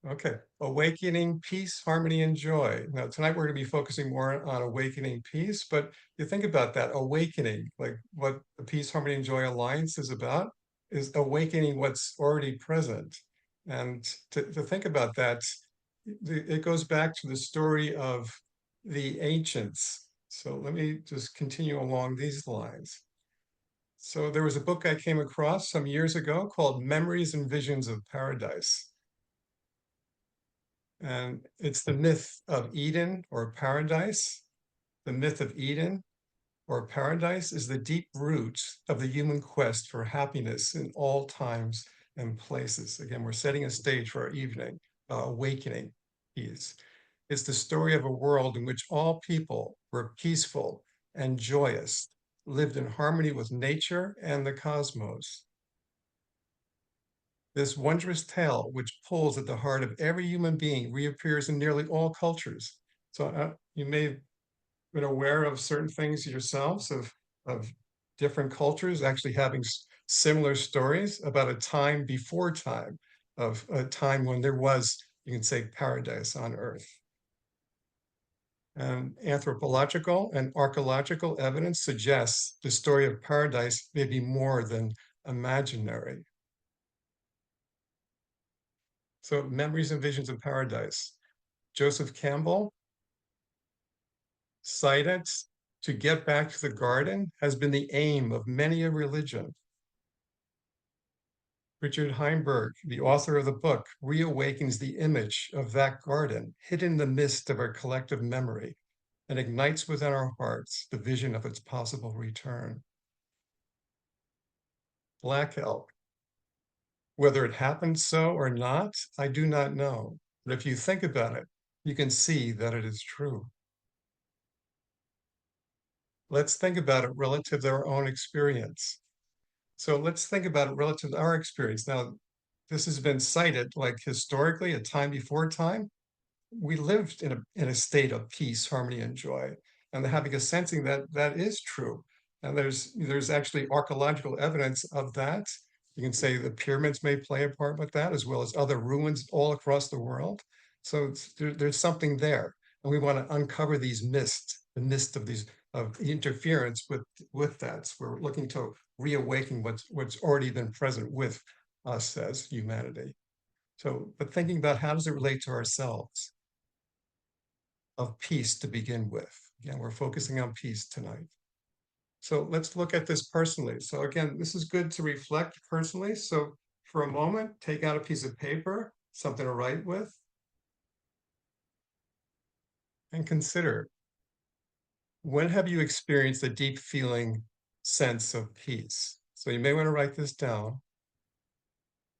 Okay, awakening peace, harmony, and joy. Now, tonight we're going to be focusing more on awakening peace, but you think about that awakening, like what the Peace, Harmony, and Joy Alliance is about, is awakening what's already present. And to think about that, it goes back to the story of the ancients. So let me just continue along these lines. So there was a book I came across some years ago called Memories and Visions of Paradise. And it's the myth of Eden or paradise. The myth of Eden or paradise is the deep roots of the human quest for happiness in all times and places. Again, we're setting a stage for our evening, awakening peace. It's the story of a world in which all people were peaceful and joyous, lived in harmony with nature and the cosmos. This wondrous tale, which pulls at the heart of every human being, reappears in nearly all cultures. So you may have been aware of certain things yourselves of different cultures actually having similar stories about a time before time, of a time when there was, you can say, paradise on earth. And anthropological and archaeological evidence suggests the story of paradise may be more than imaginary. So, Memories and Visions of Paradise. Joseph Campbell cited, to get back to the garden has been the aim of many a religion. Richard Heinberg, the author of the book, reawakens the image of that garden hidden in the mist of our collective memory and ignites within our hearts the vision of its possible return. Black Elk. Whether it happened so or not, I do not know. But if you think about it, you can see that it is true. Let's think about it relative to our own experience. So let's think about it relative to our experience. Now, this has been cited like historically, a time before time. We lived in a state of peace, harmony, and joy. And having a sensing that that is true. And there's actually archaeological evidence of that. You can say the pyramids may play a part with that, as well as other ruins all across the world. So there's something there. And we want to uncover these the mist of these of interference with that. So we're looking to reawaken what's already been present with us as humanity. So, but thinking about how does it relate to ourselves? Of peace to begin with. Again, we're focusing on peace tonight. So let's look at this personally. So again, this is good to reflect personally. So for a moment, take out a piece of paper, something to write with, and consider, when have you experienced a deep feeling sense of peace? So you may want to write this down.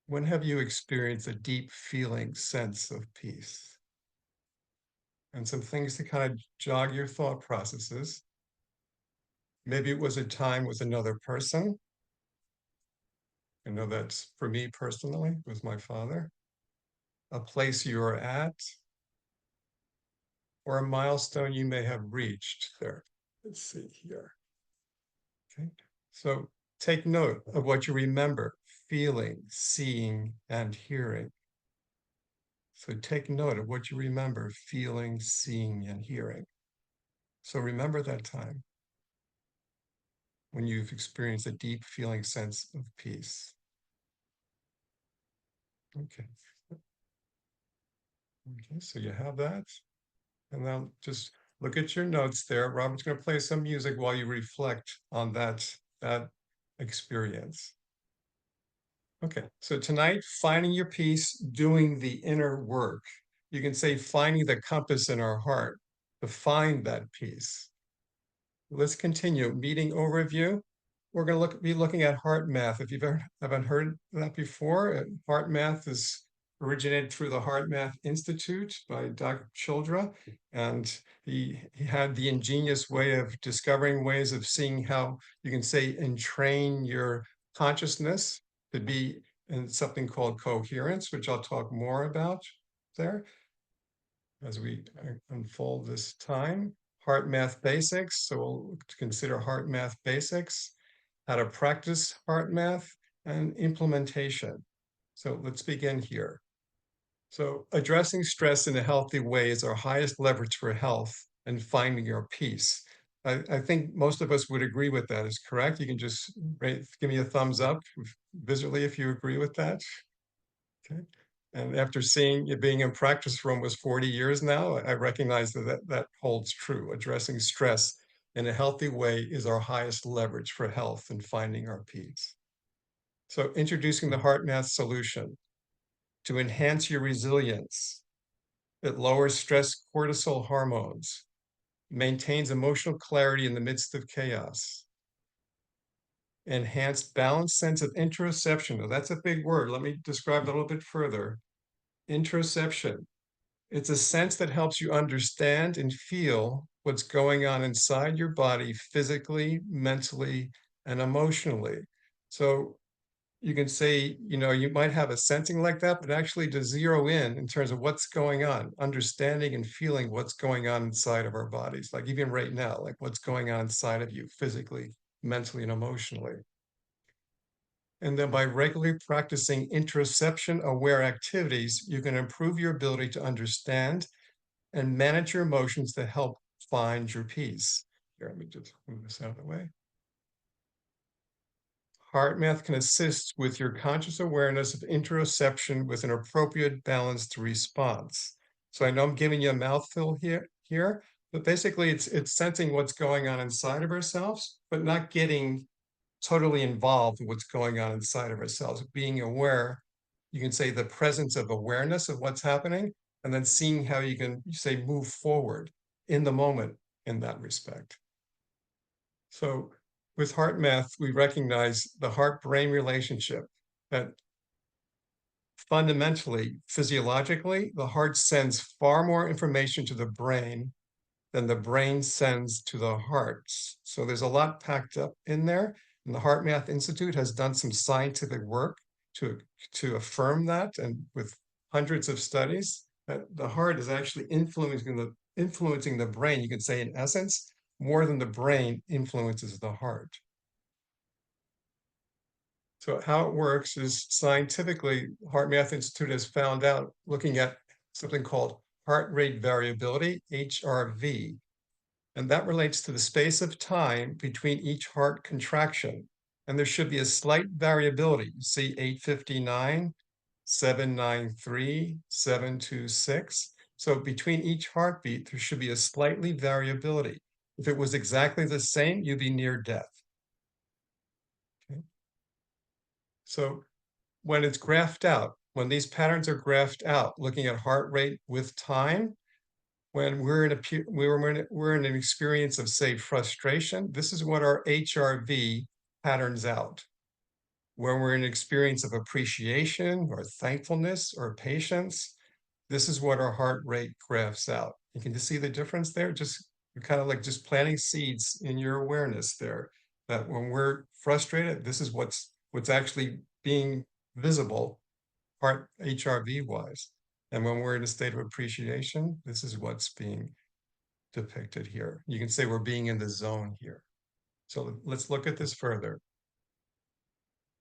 When have you experienced a deep feeling sense of peace? And some things to kind of jog your thought processes. Maybe it was a time with another person. I know that's for me personally, with my father. A place you're at, or a milestone you may have reached there. Let's see here. Okay. So take note of what you remember, feeling, seeing, and hearing. So take note of what you remember, feeling, seeing, and hearing. So remember that time when you've experienced a deep feeling sense of peace. Okay. Okay, so you have that. And now just look at your notes there. Robert's going to play some music while you reflect on that experience. Okay, so tonight, finding your peace, doing the inner work. You can say finding the compass in our heart to find that peace. Let's continue. Meeting overview. We're going to be looking at heart math. If you've ever haven't heard that before, heart math is originated through the Heart Math Institute by Dr. Childra, and he had the ingenious way of discovering ways of seeing how you can say entrain your consciousness to be in something called coherence, which I'll talk more about there as we unfold this time. Heart math basics, so we'll consider heart math basics, how to practice heart math, and implementation. So let's begin here. So addressing stress in a healthy way is our highest leverage for health and finding our peace. I think most of us would agree with that. Is correct? You can just give me a thumbs up visually if you agree with that. Okay. And after seeing it being in practice for almost 40 years now, I recognize that holds true. Addressing stress in a healthy way is our highest leverage for health and finding our peace. So introducing the heart math solution to enhance your resilience. It lowers stress cortisol hormones, maintains emotional clarity in the midst of chaos, enhanced balanced sense of interoception. Now, that's a big word. Let me describe it a little bit further. Interoception. It's a sense that helps you understand and feel what's going on inside your body physically, mentally, and emotionally. So you can say, you might have a sensing like that, but actually to zero in terms of what's going on, understanding and feeling what's going on inside of our bodies, like even right now, like what's going on inside of you physically, mentally, and emotionally. And then by regularly practicing interoception aware activities, you can improve your ability to understand and manage your emotions to help find your peace. Here, let me just move this out of the way. HeartMath can assist with your conscious awareness of interoception with an appropriate balanced response. So I know I'm giving you a mouthful here, but basically it's sensing what's going on inside of ourselves, but not getting totally involved with what's going on inside of ourselves. Being aware, you can say the presence of awareness of what's happening, and then seeing how you can say move forward in the moment in that respect. So with heart math, we recognize the heart-brain relationship that fundamentally, physiologically, the heart sends far more information to the brain than the brain sends to the heart. So there's a lot packed up in there. And the Heart Math Institute has done some scientific work to, to affirm that, and with hundreds of studies, that the heart is actually influencing the brain, you could say in essence, more than the brain influences the heart. So how it works is scientifically, Heart Math Institute has found out, looking at something called heart rate variability, HRV, and that relates to the space of time between each heart contraction. And there should be a slight variability. You see 859, 793, 726. So between each heartbeat, there should be a slightly variability. If it was exactly the same, you'd be near death. Okay. So when it's graphed out, when these patterns are graphed out, looking at heart rate with time, when we're in an experience of, say, frustration, this is what our HRV patterns out. When we're in an experience of appreciation or thankfulness or patience, this is what our heart rate graphs out. You can just see the difference there. Just you're kind of like just planting seeds in your awareness there. That when we're frustrated, this is what's actually being visible heart HRV wise. And when we're in a state of appreciation, this is what's being depicted here. You can say we're being in the zone here. So let's look at this further.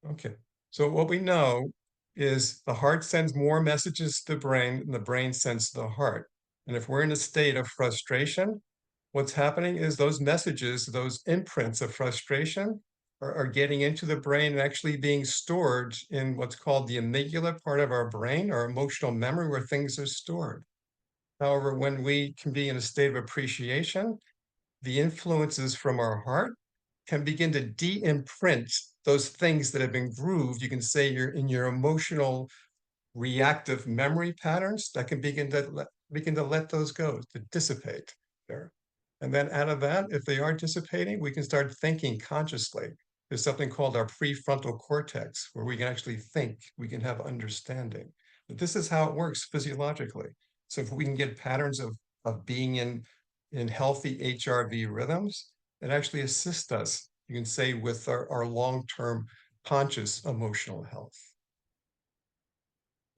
Okay, so what we know is the heart sends more messages to the brain than the brain sends to the heart. And if we're in a state of frustration, what's happening is those messages, those imprints of frustration are getting into the brain and actually being stored in what's called the amygdala part of our brain, our emotional memory, where things are stored. However, when we can be in a state of appreciation, the influences from our heart can begin to de-imprint those things that have been grooved. You can say you're in your emotional reactive memory patterns that can begin to let those go, to dissipate there. And then out of that, if they are dissipating, we can start thinking consciously. There's something called our prefrontal cortex, where we can actually think, we can have understanding. But this is how it works physiologically. So if we can get patterns of being in healthy HRV rhythms, it actually assists us, you can say, with our long-term conscious emotional health.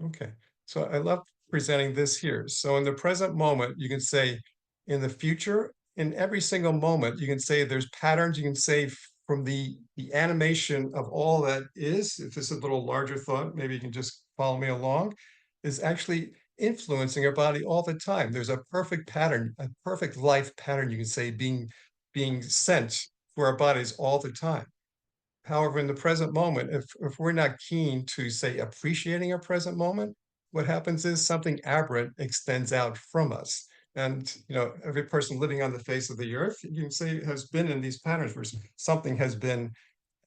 Okay, so I love presenting this here. So in the present moment, you can say in the future, in every single moment, you can say there's patterns you can say from the animation of all that is. If this is a little larger thought, maybe you can just follow me along, is actually influencing our body all the time. There's a perfect pattern, a perfect life pattern, you can say, being sent to our bodies all the time. However, in the present moment, if we're not keen to, say, appreciating our present moment, what happens is something aberrant extends out from us. And every person living on the face of the earth, you can say, has been in these patterns where something has been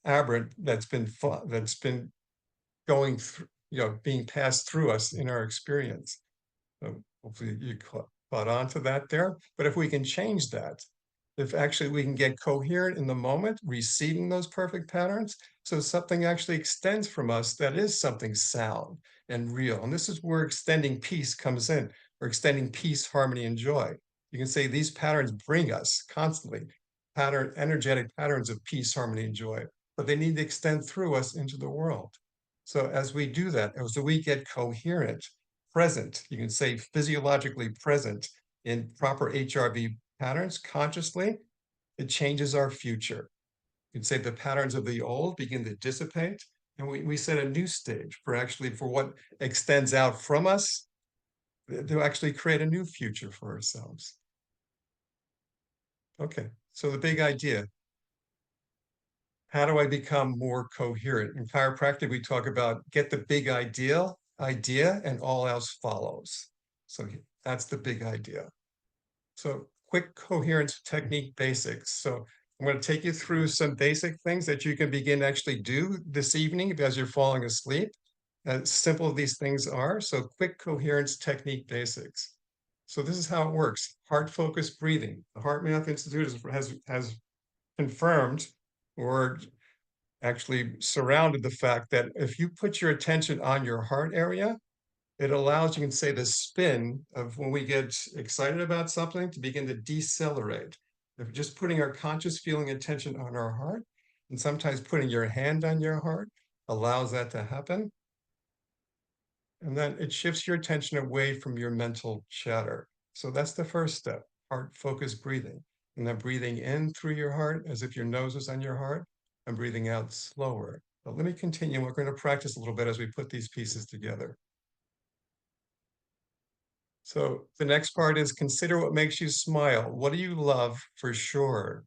aberrant that's been going through, being passed through us in our experience. Hopefully you caught on to that there. But if we can change that, if actually we can get coherent in the moment, receiving those perfect patterns, so something actually extends from us that is something sound and real. And this is where extending peace comes in, or extending peace, harmony, and joy. You can say these patterns bring us constantly energetic patterns of peace, harmony, and joy, but they need to extend through us into the world. So as we do that, as we get coherent, present, you can say physiologically present in proper HRV patterns consciously, it changes our future. You can say the patterns of the old begin to dissipate, and we set a new stage for what extends out from us to actually create a new future for ourselves. Okay, so the big idea, how do I become more coherent? In chiropractic, we talk about get the big idea and all else follows. So that's the big idea. So quick coherence technique basics. So I'm going to take you through some basic things that you can begin to actually do this evening as you're falling asleep. As simple as these things are. So quick coherence technique basics. So this is how it works. Heart focused breathing. The Heart Math Institute has confirmed or actually surrounded the fact that if you put your attention on your heart area, it allows, you can say, the spin of when we get excited about something to begin to decelerate. If just putting our conscious feeling attention on our heart, and sometimes putting your hand on your heart allows that to happen. And then it shifts your attention away from your mental chatter. So that's the first step, heart focused breathing. And then breathing in through your heart as if your nose is on your heart, and breathing out slower. But let me continue. We're going to practice a little bit as we put these pieces together. So the next part is consider what makes you smile. What do you love for sure?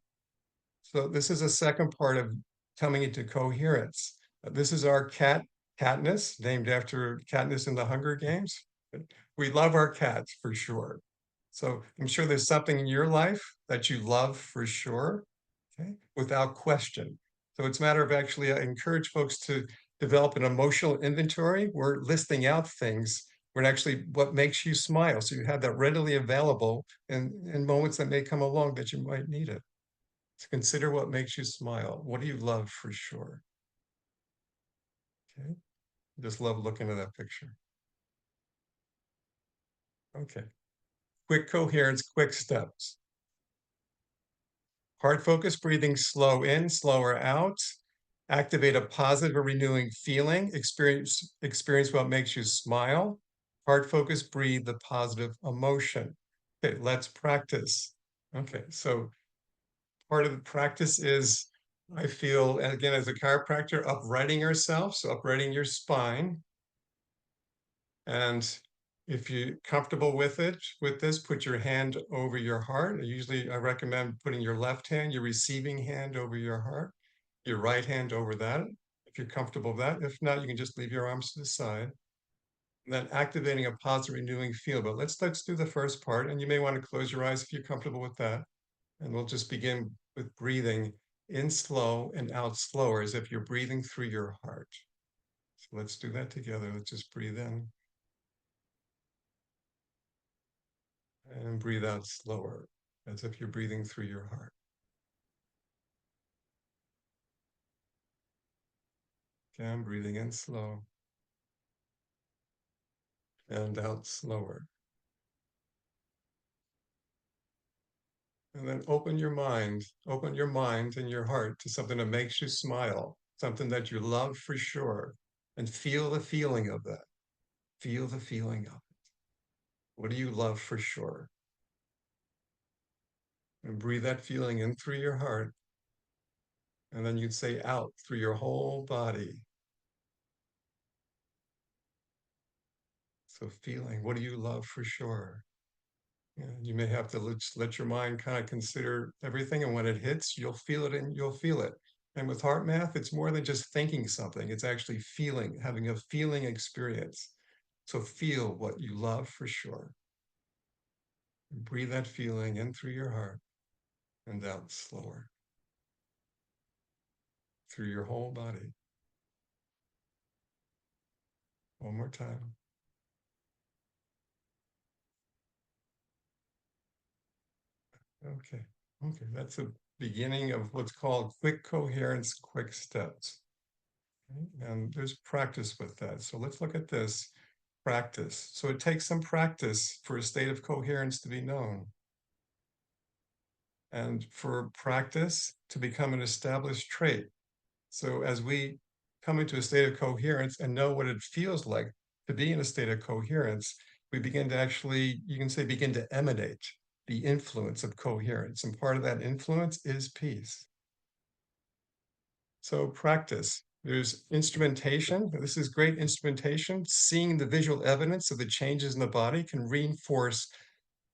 So this is a second part of coming into coherence. This is our cat, Katniss, named after Katniss in the Hunger Games. We love our cats for sure. So I'm sure there's something in your life that you love for sure, okay, without question. So it's a matter of actually, I encourage folks to develop an emotional inventory. We're listing out things where actually what makes you smile. So you have that readily available in moments that may come along that you might need it. So consider what makes you smile. What do you love for sure? Okay. Just love looking at that picture. Okay. Quick coherence, quick steps. Heart focused breathing, slow in, slower out. Activate a positive or renewing feeling. Experience what makes you smile. Heart focused, breathe the positive emotion. Okay, let's practice. Okay, so part of the practice is, I feel, again, as a chiropractor, uprighting yourself, so uprighting your spine. And if you're comfortable with this, put your hand over your heart. Usually I recommend putting your left hand, your receiving hand over your heart, your right hand over that, if you're comfortable with that. If not, you can just leave your arms to the side. And then activating a positive renewing feel. But let's do the first part. And you may want to close your eyes if you're comfortable with that. And we'll just begin with breathing in slow and out slower, as if you're breathing through your heart. So let's do that together. Let's just breathe in. And breathe out slower, as if you're breathing through your heart. Okay, I'm breathing in slow and out slower. And then open your mind and your heart to something that makes you smile, something that you love for sure, and feel the feeling of that. Feel the feeling of it. What do you love for sure? And breathe that feeling in through your heart. And then you'd say out through your whole body. So feeling, what do you love for sure? And you may have to let your mind kind of consider everything, and when it hits, you'll feel it and you'll feel it. And with heart math, it's more than just thinking something, it's actually feeling, having a feeling experience. So feel what you love for sure. And breathe that feeling in through your heart and out slower through your whole body. One more time. Okay. Okay. That's a beginning of what's called quick coherence, quick steps. Okay? And there's practice with that. So let's look at this practice. So it takes some practice for a state of coherence to be known, and for practice to become an established trait. So as we come into a state of coherence and know what it feels like to be in a state of coherence, we begin to actually, you can say, begin to emanate the influence of coherence. And part of that influence is peace. So practice. There's instrumentation. This is great instrumentation. Seeing the visual evidence of the changes in the body can reinforce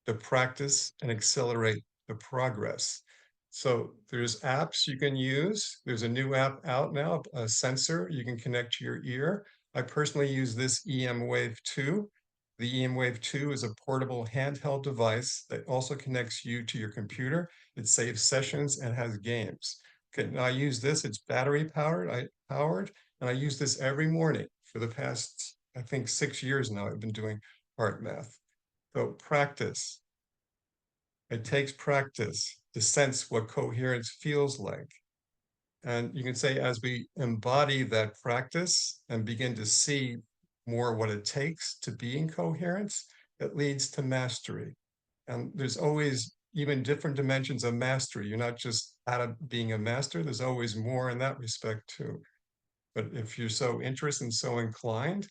the practice and accelerate the progress. So there's apps you can use. There's a new app out now, a sensor you can connect to your ear. I personally use this EM Wave 2. The EM Wave 2 is a portable handheld device that also connects you to your computer. It saves sessions and has games. Okay, now I use this, it's battery powered, and I use this every morning for the past, I think, 6 years now. I've been doing heart math. So practice. It takes practice to sense what coherence feels like. And you can say, as we embody that practice and begin to see more what it takes to be in coherence, it leads to mastery. And there's always even different dimensions of mastery. You're not just out of being a master, there's always more in that respect too. But if you're so interested and so inclined,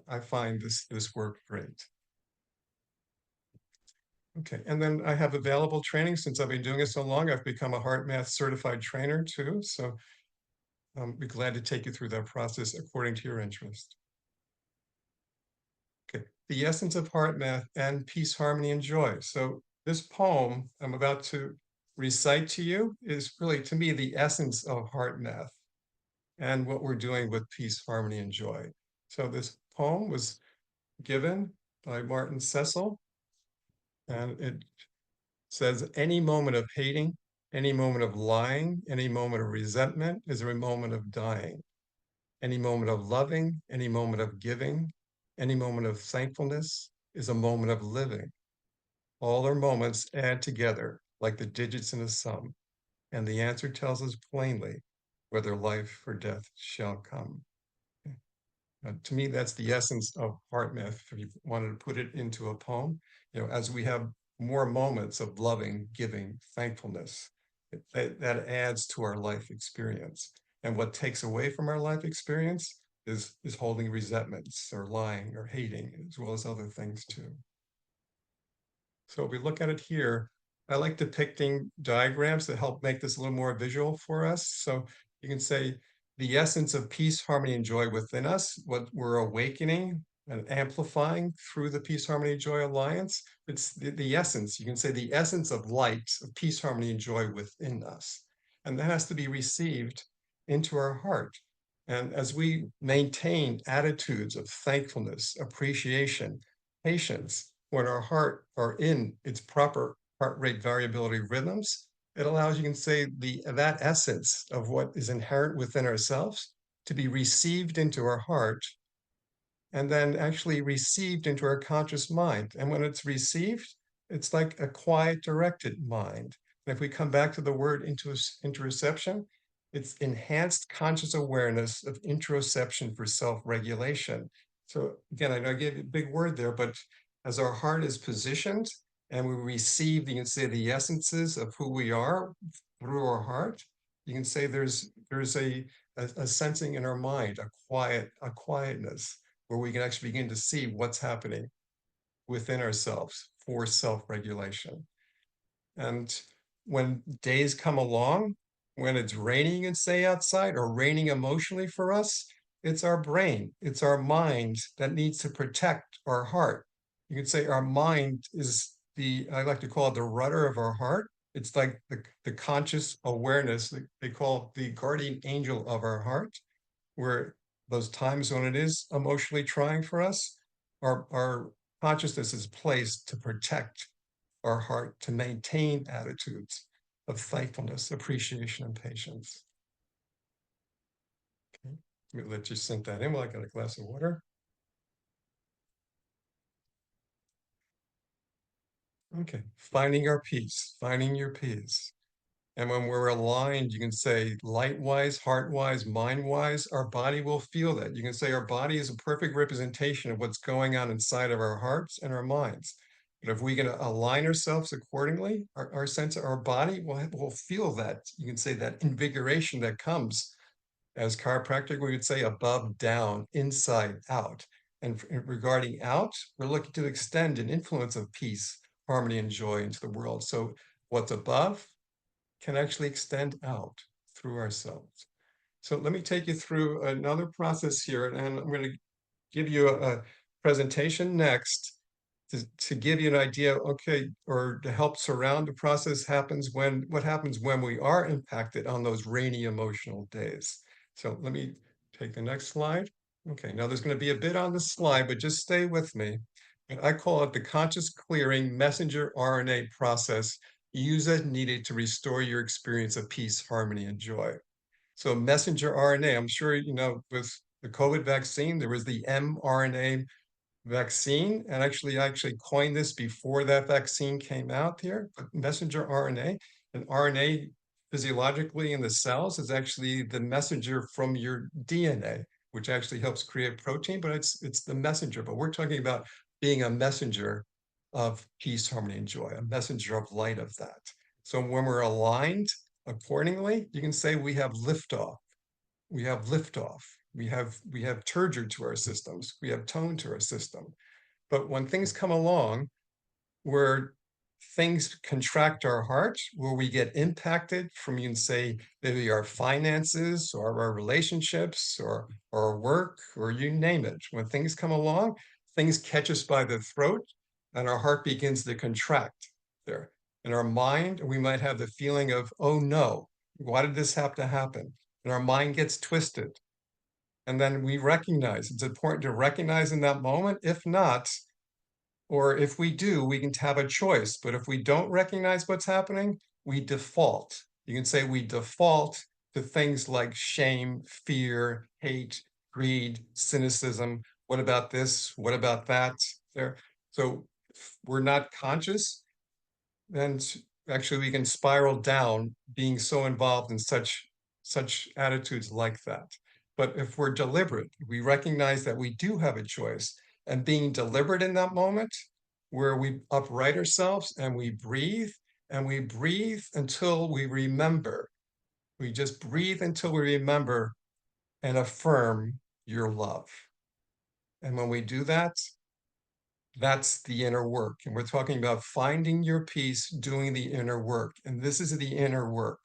I find this work great. Okay, and then I have available training. Since I've been doing it so long, I've become a heart math certified trainer too. So I'll be glad to take you through that process according to your interest. Okay, the essence of heart math and peace, harmony, and joy. So this poem I'm about to recite to you is really, to me, the essence of heart math and what we're doing with peace, harmony, and joy. So this poem was given by Martin Cecil, and it says, any moment of hating, any moment of lying, any moment of resentment is a moment of dying. Any moment of loving, any moment of giving, any moment of thankfulness is a moment of living. All our moments add together like the digits in a sum, and the answer tells us plainly whether life or death shall come. To me, that's the essence of heart math. If you wanted to put it into a poem, as we have more moments of loving, giving, thankfulness, that adds to our life experience. And what takes away from our life experience is holding resentments or lying or hating, as well as other things too. So if we look at it here, I like depicting diagrams that help make this a little more visual for us. So you can say the essence of peace, harmony, and joy within us, what we're awakening and amplifying through the Peace, Harmony, Joy Alliance. It's the essence. You can say the essence of light, of peace, harmony, and joy within us. And that has to be received into our heart. And as we maintain attitudes of thankfulness, appreciation, patience, when our heart are in its proper heart rate variability rhythms, it allows, you can say, that essence of what is inherent within ourselves to be received into our heart and then actually received into our conscious mind. And when it's received, it's like a quiet, directed mind. And if we come back to the word interoception, it's enhanced conscious awareness of interoception for self-regulation. So again, I know I gave you a big word there, but as our heart is positioned and we receive, you can say, the essences of who we are through our heart, you can say there's a sensing in our mind, a quietness where we can actually begin to see what's happening within ourselves for self-regulation. And when days come along, when it's raining, you can say, outside, or raining emotionally for us, It's our brain, it's our mind that needs to protect our heart. You could say our mind is I like to call it the rudder of our heart. It's like the conscious awareness that they call it the guardian angel of our heart, where those times when it is emotionally trying for us, our consciousness is placed to protect our heart, to maintain attitudes of thankfulness, appreciation, and patience. Okay. Let me let you sink that in while I got a glass of water. Okay, finding our peace, finding your peace. And when we're aligned, you can say light-wise, heart-wise, mind-wise, our body will feel that. You can say our body is a perfect representation of what's going on inside of our hearts and our minds. But if we can align ourselves accordingly, our sense of our body will feel that. You can say that invigoration that comes, as chiropractic, we would say above, down, inside, out. And regarding out, we're looking to extend an influence of peace, harmony, and joy into the world. So what's above can actually extend out through ourselves. So let me take you through another process here, and I'm going to give you a presentation next to give you an idea, okay, or to help surround the process what happens when we are impacted on those rainy emotional days. So let me take the next slide. Okay, now there's going to be a bit on the slide, but just stay with me. And I call it the conscious clearing messenger RNA process. Use as needed to restore your experience of peace, harmony, and joy. So messenger RNA, I'm sure you know with the COVID vaccine, there was the mRNA vaccine. And I actually coined this before that vaccine came out here, but messenger RNA. And RNA physiologically in the cells is actually the messenger from your DNA, which actually helps create protein, but it's the messenger. But we're talking about being a messenger of peace, harmony, and joy, a messenger of light of that. So when we're aligned accordingly, you can say we have liftoff. We have liftoff. We have turgor to our systems. We have tone to our system. But when things come along where things contract our heart, where we get impacted from, you can say, maybe our finances or our relationships or our work or you name it. When things come along, things catch us by the throat and our heart begins to contract there. In our mind, we might have the feeling of, oh no, why did this have to happen? And our mind gets twisted. And then we recognize, it's important to recognize in that moment. If not, or if we do, we can have a choice. But if we don't recognize what's happening, we default. You can say we default to things like shame, fear, hate, greed, cynicism. What about this? What about that? There. So if we're not conscious, then actually we can spiral down being so involved in such attitudes like that. But if we're deliberate, we recognize that we do have a choice, and being deliberate in that moment where we upright ourselves and we breathe until we remember. We just breathe until we remember and affirm your love. And when we do that, that's the inner work. And we're talking about finding your peace, doing the inner work. And this is the inner work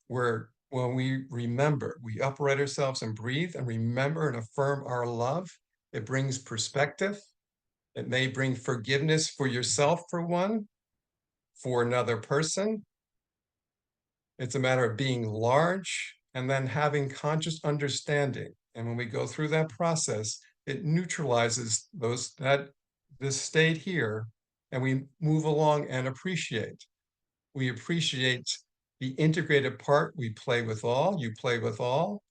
where when we remember, we upright ourselves and breathe and remember and affirm our love. It brings perspective. It may bring forgiveness for yourself, for one, for another person. It's a matter of being large and then having conscious understanding. And when we go through that process, it neutralizes this state here, and we move along and appreciate. We appreciate the integrated part. We play with all, you play with all.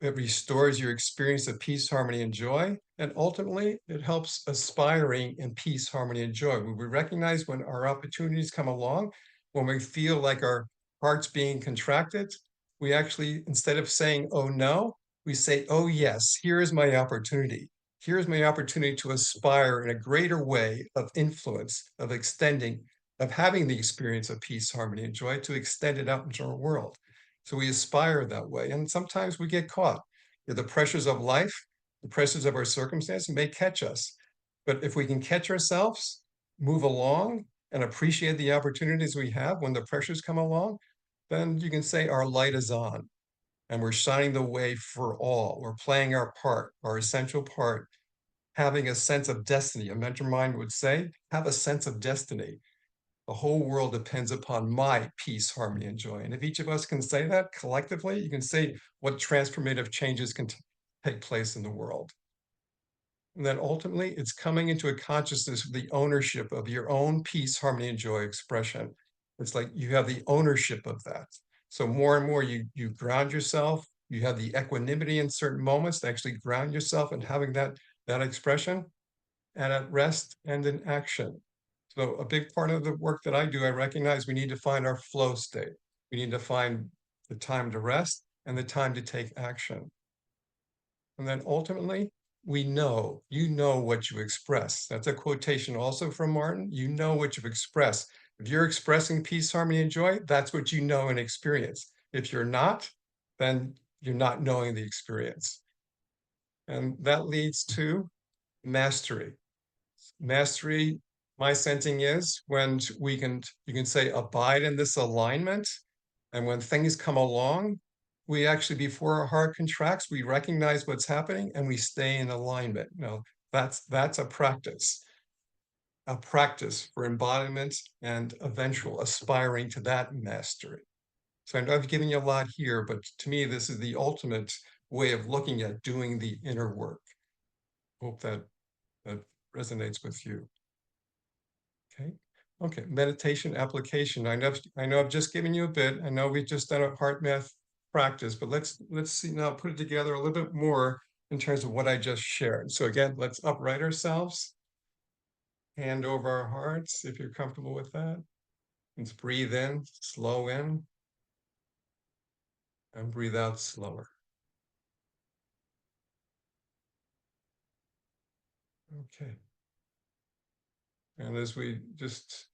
It restores your experience of peace, harmony, and joy. And ultimately, it helps aspiring in peace, harmony, and joy. We recognize when our opportunities come along, when we feel like our heart's being contracted, we actually, instead of saying, oh no, we say, oh yes, here is my opportunity. Here's my opportunity to aspire in a greater way of influence, of extending, of having the experience of peace, harmony, and joy to extend it out into our world. So we aspire that way. And sometimes we get caught. The pressures of life, the pressures of our circumstance may catch us. But if we can catch ourselves, move along, and appreciate the opportunities we have when the pressures come along, then you can say our light is on. and we're shining the way for all. We're playing our part, our essential part, having a sense of destiny. A mentor mind would say, have a sense of destiny. The whole world depends upon my peace, harmony, and joy. And if each of us can say that collectively, you can say what transformative changes can take place in the world. And then ultimately, it's coming into a consciousness of the ownership of your own peace, harmony, and joy expression. It's like you have the ownership of that. So more and more you ground yourself, you have the equanimity in certain moments to actually ground yourself and having that expression, and at rest and in action. So a big part of the work that I do, I recognize we need to find our flow state. We need to find the time to rest and the time to take action. And then ultimately, we know, you know what you express. That's a quotation also from Martin. You know what you express. If you're expressing peace, harmony, and joy, that's what you know and experience. If you're not, then you're not knowing the experience. And that leads to mastery. Mastery, my sensing is when you can say, abide in this alignment. And when things come along, we actually, before our heart contracts, we recognize what's happening and we stay in alignment. Now, that's a practice for embodiment and eventual aspiring to that mastery. So I know I've given you a lot here, but to me, this is the ultimate way of looking at doing the inner work. Hope that resonates with you. Okay. Okay. Meditation application. I know I've just given you a bit. I know we've just done a heart math practice, but let's see now, put it together a little bit more in terms of what I just shared. So again, let's upright ourselves, hand over our hearts, if you're comfortable with that. Let's breathe in, slow in, and breathe out slower. Okay. And as we just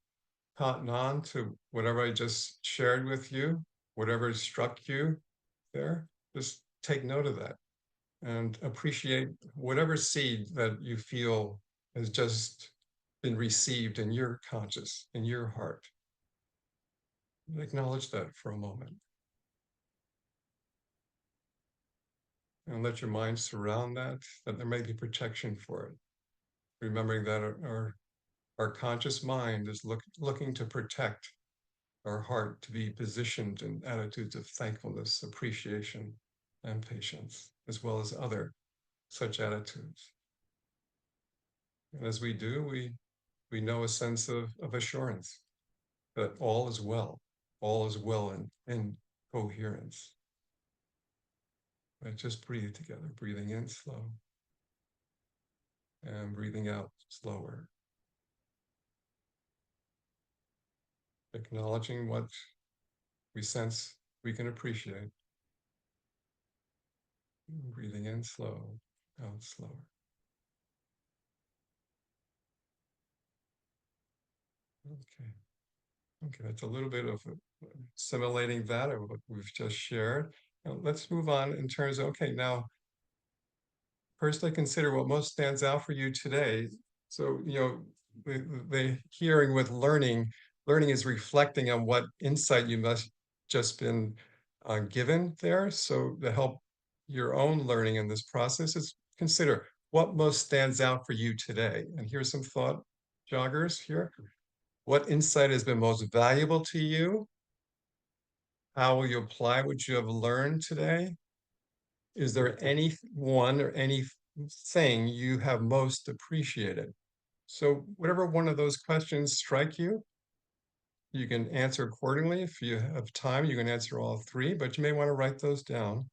cotton on to whatever I just shared with you, whatever struck you there, just take note of that and appreciate whatever seed that you feel has just been received in your conscious, in your heart. Acknowledge that for a moment. And let your mind surround that there may be protection for it. Remembering that our conscious mind is looking to protect our heart, to be positioned in attitudes of thankfulness, appreciation, and patience, as well as other such attitudes. And as we do, we know a sense of assurance that all is well in coherence. Right? Just breathe together, breathing in slow and breathing out slower. Acknowledging what we sense we can appreciate. Breathing in slow, out slower. Okay. Okay, that's a little bit of assimilating that of what we've just shared. Now let's move on in terms of, okay, now personally consider what most stands out for you today. So, the hearing with learning is reflecting on what insight you must just been given there. So to help your own learning in this process is consider what most stands out for you today. And here's some thought joggers here. What insight has been most valuable to you? How will you apply what you have learned today? Is there any one or anything you have most appreciated? So whatever one of those questions strike you, you can answer accordingly. If you have time, you can answer all three, but you may want to write those down.